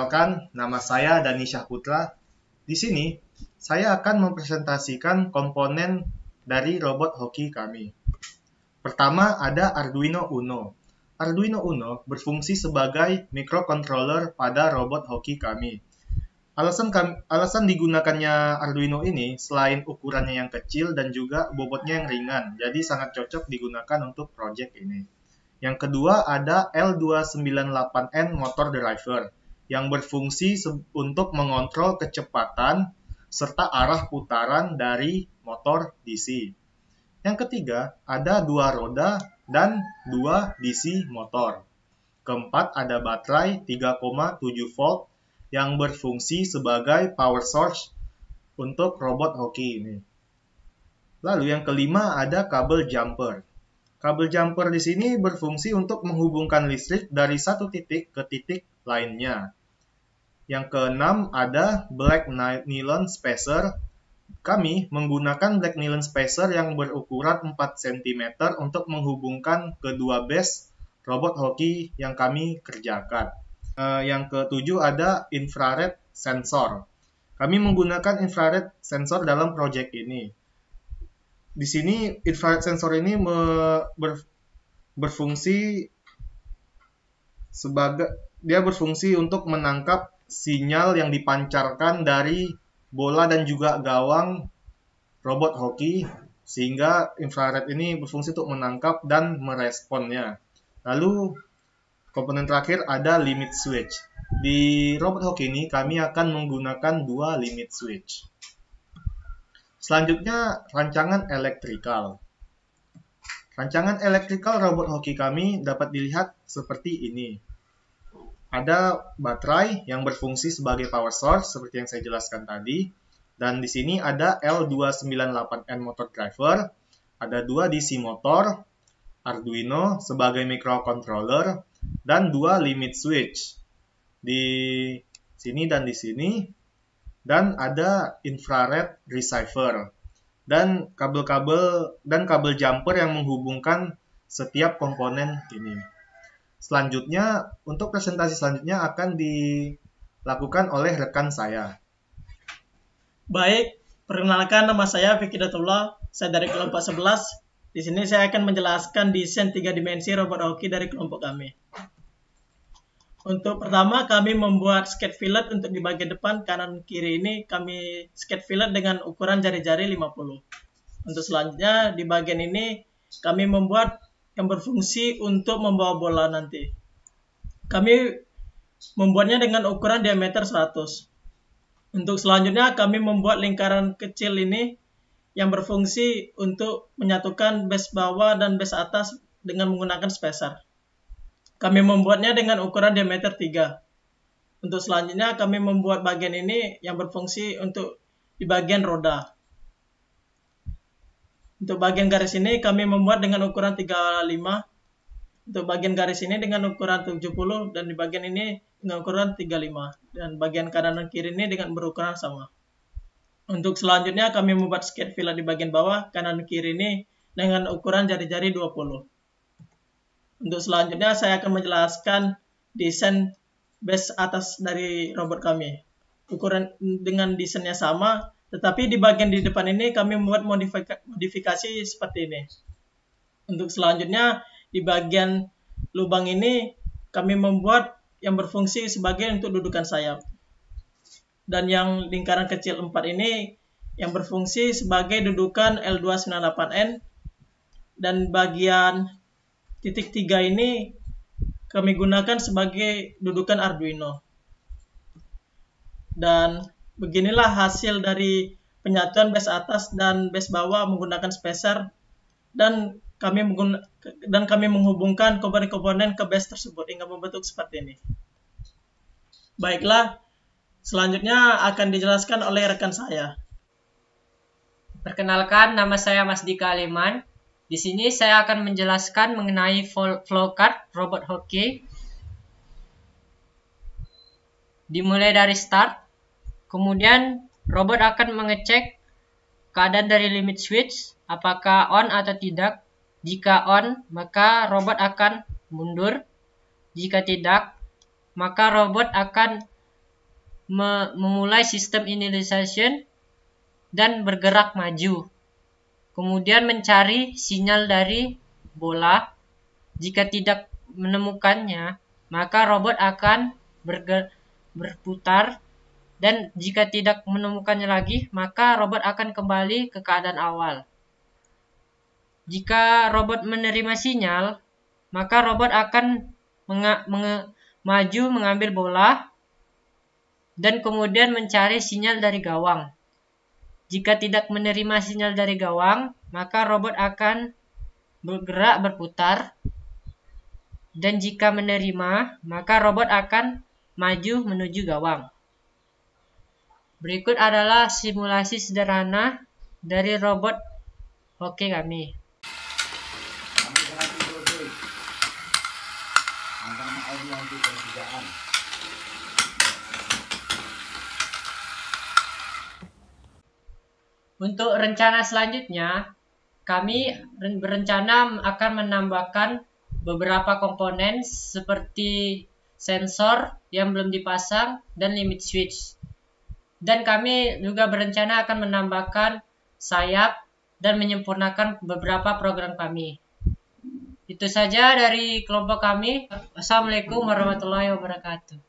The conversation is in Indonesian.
Perkenalkan, nama saya Dani Syahputra. Di sini, saya akan mempresentasikan komponen dari robot hoki kami. Pertama, ada Arduino Uno. Arduino Uno berfungsi sebagai microcontroller pada robot hoki kami. Alasan digunakannya Arduino ini, selain ukurannya yang kecil dan juga bobotnya yang ringan, jadi sangat cocok digunakan untuk proyek ini. Yang kedua ada L298N motor driver yang berfungsi untuk mengontrol kecepatan serta arah putaran dari motor DC. Yang ketiga ada 2 roda dan 2 DC motor. Keempat ada baterai 3,7 volt yang berfungsi sebagai power source untuk robot hoki ini. Lalu yang kelima ada kabel jumper. Kabel jumper di sini berfungsi untuk menghubungkan listrik dari satu titik ke titik lainnya. Yang keenam ada black nylon spacer. Kami menggunakan black nylon spacer yang berukuran 4 cm untuk menghubungkan kedua base robot hoki yang kami kerjakan. Yang ketujuh ada infrared sensor. Kami menggunakan infrared sensor dalam proyek ini. Di sini infrared sensor ini berfungsi untuk menangkap sinyal yang dipancarkan dari bola dan juga gawang robot hoki, sehingga infrared ini berfungsi untuk menangkap dan meresponnya. Lalu komponen terakhir ada limit switch. Di robot hoki ini kami akan menggunakan 2 limit switch. Selanjutnya rancangan elektrikal. Rancangan elektrikal robot hoki kami dapat dilihat seperti ini. Ada baterai yang berfungsi sebagai power source seperti yang saya jelaskan tadi. Dan di sini ada L298N motor driver, ada 2 DC motor, Arduino sebagai microcontroller, dan 2 limit switch di sini dan di sini, dan ada infrared receiver dan kabel jumper yang menghubungkan setiap komponen ini. Selanjutnya, untuk presentasi selanjutnya akan dilakukan oleh rekan saya. Baik, perkenalkan nama saya Fikri Datullah, saya dari kelompok 11. Di sini saya akan menjelaskan desain 3 dimensi robot hoki dari kelompok kami. Untuk pertama, kami membuat skate fillet untuk di bagian depan, kanan, kiri ini kami skate fillet dengan ukuran jari-jari 50. Untuk selanjutnya, di bagian ini kami membuat yang berfungsi untuk membawa bola nanti. Kami membuatnya dengan ukuran diameter 100. Untuk selanjutnya, kami membuat lingkaran kecil ini yang berfungsi untuk menyatukan base bawah dan base atas dengan menggunakan spacer. Kami membuatnya dengan ukuran diameter 3. Untuk selanjutnya, kami membuat bagian ini yang berfungsi untuk di bagian roda. Untuk bagian garis ini kami membuat dengan ukuran 35. Untuk bagian garis ini dengan ukuran 70 dan di bagian ini dengan ukuran 35. Dan bagian kanan dan kiri ini dengan berukuran sama. Untuk selanjutnya kami membuat skate fillet di bagian bawah, kanan dan kiri ini dengan ukuran jari-jari 20. Untuk selanjutnya saya akan menjelaskan desain base atas dari robot kami. Ukuran dengan desainnya sama, tetapi di bagian di depan ini kami membuat modifikasi seperti ini. Untuk selanjutnya di bagian lubang ini kami membuat yang berfungsi sebagai untuk dudukan sayap. Dan yang lingkaran kecil 4 ini yang berfungsi sebagai dudukan L298N. Dan bagian titik 3 ini kami gunakan sebagai dudukan Arduino. Dan beginilah hasil dari penyatuan base atas dan base bawah menggunakan spacer, dan kami menghubungkan komponen-komponen ke base tersebut hingga membentuk seperti ini. Baiklah, selanjutnya akan dijelaskan oleh rekan saya. Perkenalkan, nama saya Mas Dika Aleman. Di sini saya akan menjelaskan mengenai flowcard robot hoki. Dimulai dari start, kemudian robot akan mengecek keadaan dari limit switch, apakah on atau tidak. Jika on, maka robot akan mundur. Jika tidak, maka robot akan memulai sistem initialization dan bergerak maju. Kemudian mencari sinyal dari bola. Jika tidak menemukannya, maka robot akan berputar, dan jika tidak menemukannya lagi, maka robot akan kembali ke keadaan awal. Jika robot menerima sinyal, maka robot akan maju mengambil bola dan kemudian mencari sinyal dari gawang. Jika tidak menerima sinyal dari gawang, maka robot akan bergerak berputar, dan jika menerima, maka robot akan maju menuju gawang. Berikut adalah simulasi sederhana dari robot hoki kami. Untuk rencana selanjutnya, kami berencana akan menambahkan beberapa komponen seperti sensor yang belum dipasang dan limit switch. Dan kami juga berencana akan menambahkan sayap dan menyempurnakan beberapa program kami. Itu saja dari kelompok kami. Assalamualaikum warahmatullahi wabarakatuh.